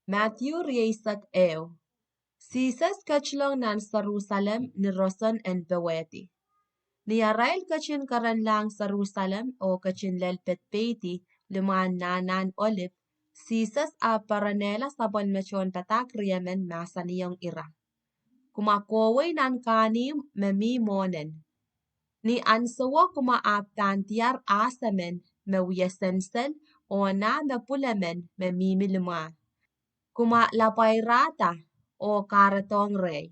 Matthew riesak eo. Sises kachlong nan Jerusalem ni roson en beweti. Ni arail kachin karan lang Jerusalem o kachin lelpet peiti lumaan nanan olip. Sises a paranela sabon mechon patak riemen masaniyong ira. Kumakoway nan kanim memi monen. Ni ansawa kumaaptan tiar asamen me wiyesensel o na me pulemen me mimiluma. Kuma lapairata o karatong rey.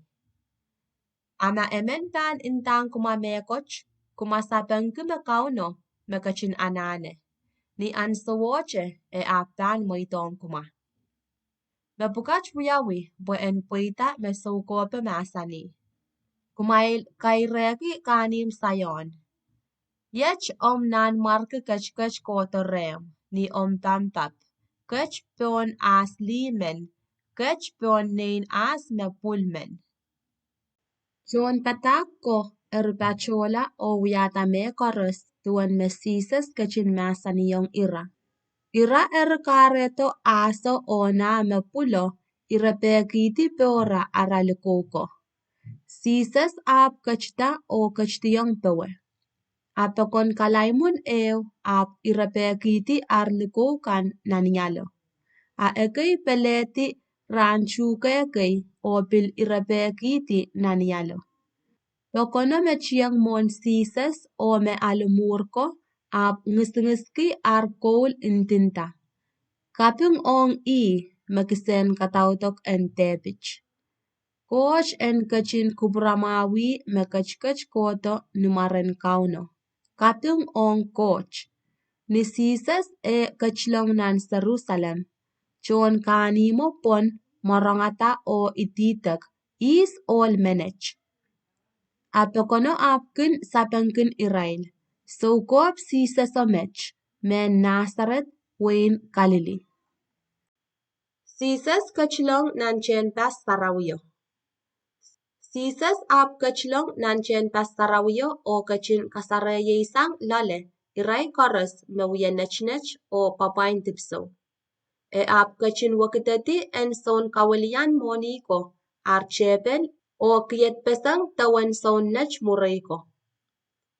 Ama ementan intang kuma mekoch, kuma sapeng kume kauno me kachin anane. Ni ansawoche e aptan mo itong kuma. Me bukach wiyawi bo en puita me saukope masani. Kumail kaireki kanim sayon. Yech om nan marke kach koto rem, ni om tampap. Kach pion as limen, kach pion nein as me pulmen. John patako erbachola o wiyata me koros tuan me sises kachin masaniyong ira. Ira kareto aso o na me pulo ira pekiti peora aralikoko. Sises ap kachta o kachtiyong pewe. Apakon kalaimun eo ap irapekiti arlikokan nanialo. A ekei peleti ranchukekei o pil irapekiti nanialo. Tokono me chiang mon sises o me alumurko ap ngisngiski ar koul intinta. Kapung ong makisen katautok en tepich. Koch en kachin kubramawi me kachkach koto numaren kauno. Kapung ong koch. Ni sises e kachlong nan Jerusalem. Chon kanimo pon morongata o ititak is all menech. Apekono apkin sapengkin Israel. So kop sises omech men Nazareth wen Galilee. Sises kachlong nan chen pas sarawiyo. Sises ap kachlong nan chen pas sarawiyo o kachin kasarayesang lale. Irai koros me wiyanechnech o papain tipso. E ap kachin wakitati en son kawalian moniko archepel o kiyet pesang tawan son nech mureko.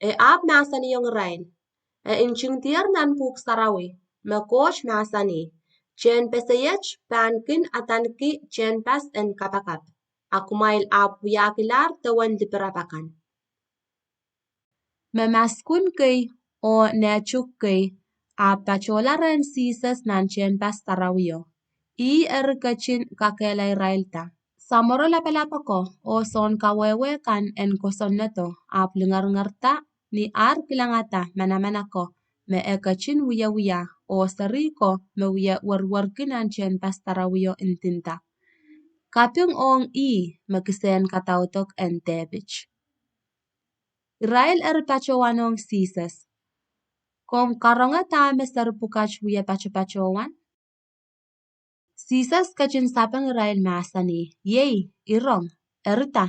E ap masani yung rain. E inching tiar nan puk sarawi me koch masani. Chen pesayech pankin atanki chen pas en kapakap. Akumail ap wiyakilar tawan diperapakan. Me maskun kay o nechuk kay apacholaren sises nan chen pas tarawiyo. Kachin kakelay railta. Samoro lapelapako o son kawewe kan en kosonneto ap lingar-ngarta ni ar kilangata manamanako me kachin wiya o sariko me wiya warwarkin nan chen pas tarawiyo intinta. Kapung ong makisen katautok en tebich. Israel pachowanong sises. Kom karonga tame pukach wiya pachowan. Sises kachin sapang Israel masani. Yey, irong, erita.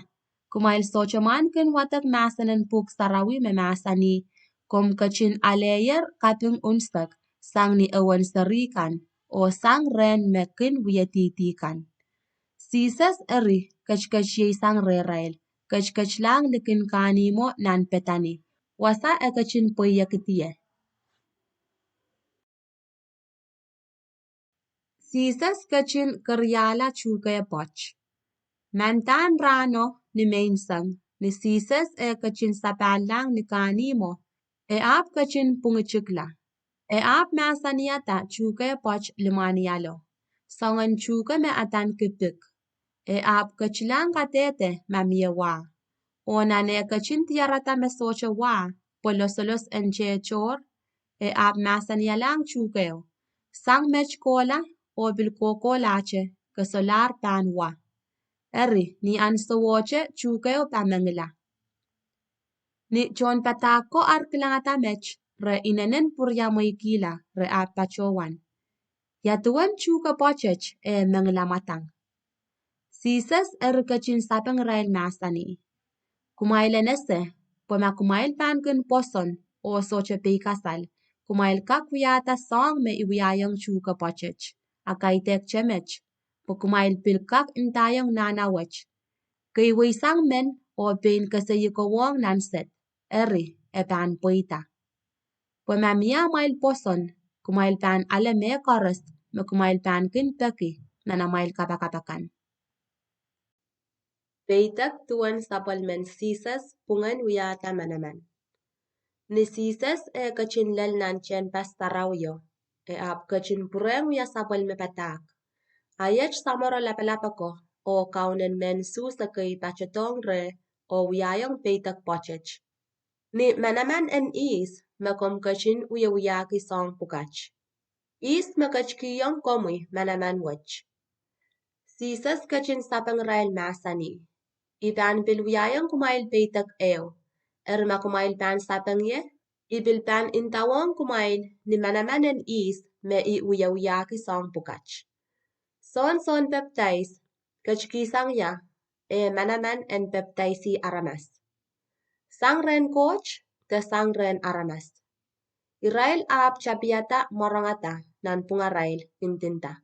Kumail sochoman ken watak masanen puk sarawi me masani. Kom kachin aleyer kapung unstak. Sang ni awan sarikan. O sang ren mekin wiya titikan. Sises kach yey sang re-Israel. Kach lang likin kanimo nan petani. Wasa kachin poyakitiye. Sises kachin karyala chukaya poch. Mantan rano ni mainsang. Ni sises kachin sapalang ni kanimo. Ap kachin pungachikla. Ap masaniyata chukaya poch limaniyalo. Songan chuka me atan kipik. Ap kachilang katete mamiyawa. Onane kachin tiarata me socha wa. Polosolos enche chor. Ap masaniyalang chukayo. Sang mech kola. O bilkoko lache kasolar panwa. Ni ansawoche chukayo pamangila. Ni John patako arkilangata mech re inenen purya moikila re apachowan. Yatuan chuka pochech mangila matang. Sises kachin sapang rail masani. Kumail enese poma kumail pankin poson o soche peikasal. Kumail kakwiyata song me iwiyayang chuka pochech. Akaitek chemech. kumail pilkak intayong nanawach. Kay waysang men o pain kasayikawang nanset, eri epan poita. Pamamia mail poson, kumail pan alame koras, kumail pan kintaki, nanamail kapakapakan. Peitak tuan sapal men sisas pungan wiyata manaman. Ni sisas kachin lel nan chen pastarawyo, ap kachin pureng wiya sapal me patak. Ayach samoro lapalapako, o kaunen men susa kay pachatong re, o wiyayong peitak pochech. Ni manaman en is, makom kachin wiyaki song pukach. Is makachkiyong komui manaman wach. Sisas kachin sapang rail masani. Iban bilwiyayong kumail peitak eo. Makumail pan sapang ye. Ibil pan intawong kumail ni manaman en is me I wiyaki song pukach. Son baptize, kachkisang ya, manaman en baptize aramas. Sang ren coach, sang ren aramas. Irail ap chapiata morangata nan pungarail intinta.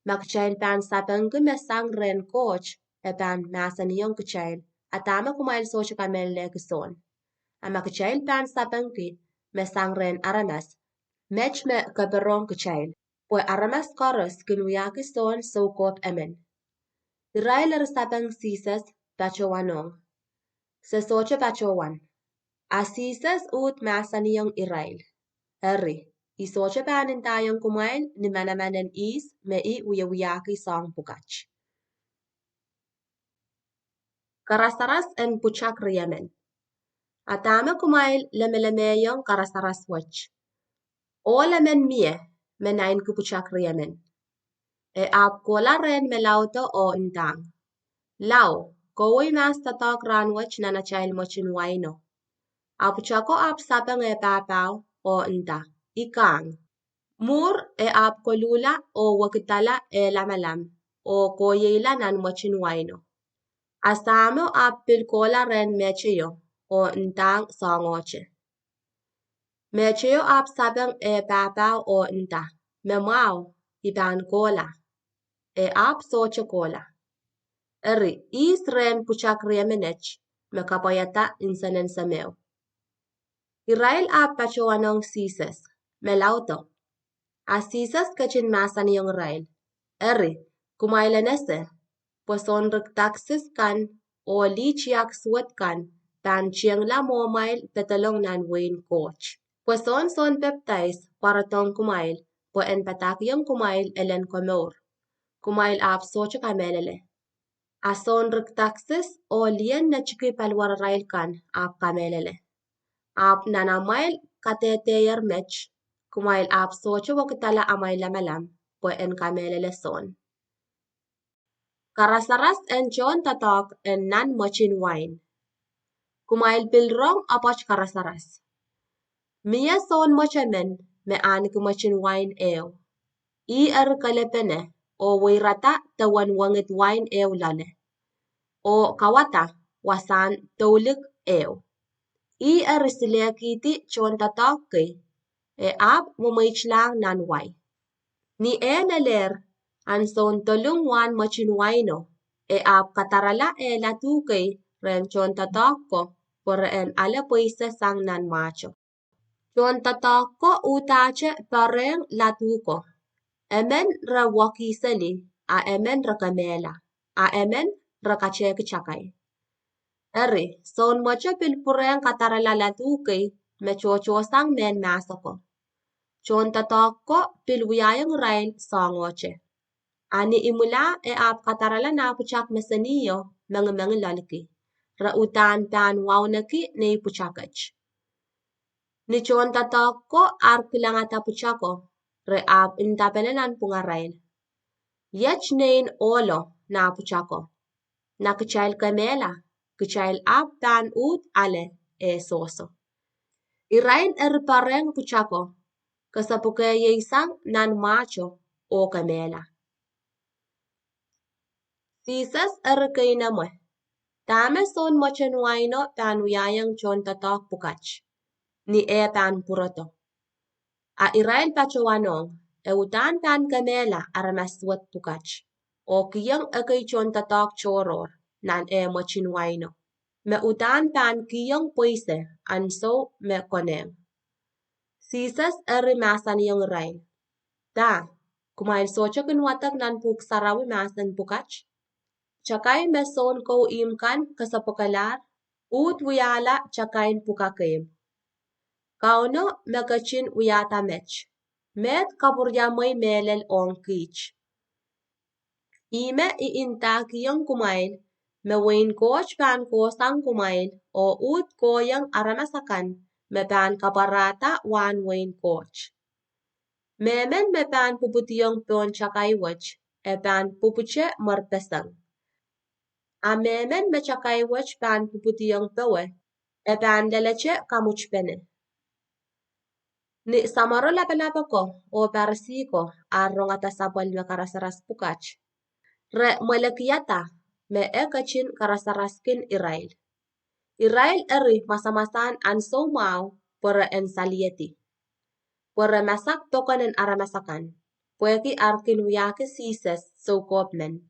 Makchail pan sapang me sang ren coach, pan masaniyong kuchail, atama kumail socha kamelle kison. Makchail pan sapang me sang ren aramas, mech me kaperong kuchail. Pues aramas koros kinuyaki son sokop emen. Irail sapang sisas bachowanong. Sa socha bachowan. Asisas ut masaniyong irail. Eri, isocha panin tayong kumail ni manamanen is me I wiyaki song pukach. Karasaras en puchak riyamen. Atama kumail lemelemeyong karasaras wach. O lemen mie menain kupuchak riyamen. Ap kola ren melauto o intang. Lau, kowi mas tatok ranwach nanachail mochin waino. Apuchako ap sapang papaw o inta. Ikang. Mur ap kolula o wakitala lamalam o koyeila nan mochin waino. Asamo ap pilkola ren mecheyo o intang songoche. Mecheyo ap sapang papaw o inta. Memao iban kola. Ap socha kola. Eri is ren puchak riamenech mekapoyata insanen sameo. Irail ap pachowanong sisas, melauto. Asisas kachin masaniyong rail. Eri, kumailanese, poson riktaksis kan o lichiak suwat kan tan chiang la momail petalong nan wain coach. Poson son baptize paratong kumail po en patakyong kumail elen komor. Kumail ap socha kamelele. Ason riktaksis o lien na chiki palwar rail kan ap kamelele. Ap nanamail kateteyer mech, kumail ap socha wakitala amay lamalam, po en kamelele son. Karasaras en chon tatok en nan mochin wine. Kumail pilrong apoch karasaras. Mia son mochamen me an kumochin wine eo. I kalepene o wairata tawan wangit wine eo lale. O kawata wasan taulik eo. I silekiti chon tatoke ap mumaich nan wai. Ni naler an son tolung wan mochin waino ap katarala latuke ren chon tatoko por en ala puisa sang nan macho. Chon tatoko utache pareng latuko. Emen ra wakisali a emen ra kamela a emen ra kachek chakay. Eri, son mocha pilpureng kataralalatukay me chochosang men masako. Chon tatoko pilwiyayang rail songoche. Ani imula ap katarala na puchak mesaniyo mga lalaki. Rautan pan wawnaki na ipuchakach. Ni chon tatoko arkilangata puchako re ap intapenanan pungarail. Yech nain olo na puchako. Nakichail kamela. Kuchail ap tan ut ale soso. Irain pareng puchako, kasapuke yeisang nan macho o kamela. Sisas kainamwe. Tame son mochen waino tan uyayang chon tatok pukach. Ni tan puroto. A irain pachowanong, utan tan kamela aramaswat pukach. o kiyang agay chon tatak choror nan machin waino. Me utan pan kiyang poise anso me koneng. Sisas eri masan yung rail. Da, kumail socha kinwatak nan puk sarawi masan pukach. Chakay meson ko imkan kasapakalar, ut wiyala chakain pukakim. Kauno megachin wiyata mech. Met kapuryamay melel on kich. Ime iinta kiyang kumail, mewain koch pan kosang kumail, o ut koyang aramasakan, me pan kaparata wan wain koch. Memen me pan puputiyong pon chakaiwach, e pan pupuche marpesang. A memen me chakaiwach pan puputiyong pewe, e pan leleche kamuchpene. Ni samaro lapalapa ko o parsiko arong atasapal me karasaras pukach. Re malakiyata me ekachin karasaraskin Israel. Israel eri masamasan anso mau para ensalieti. Para masak tokanen aramasakan. Pueki arkin wiyake sises so kopmen.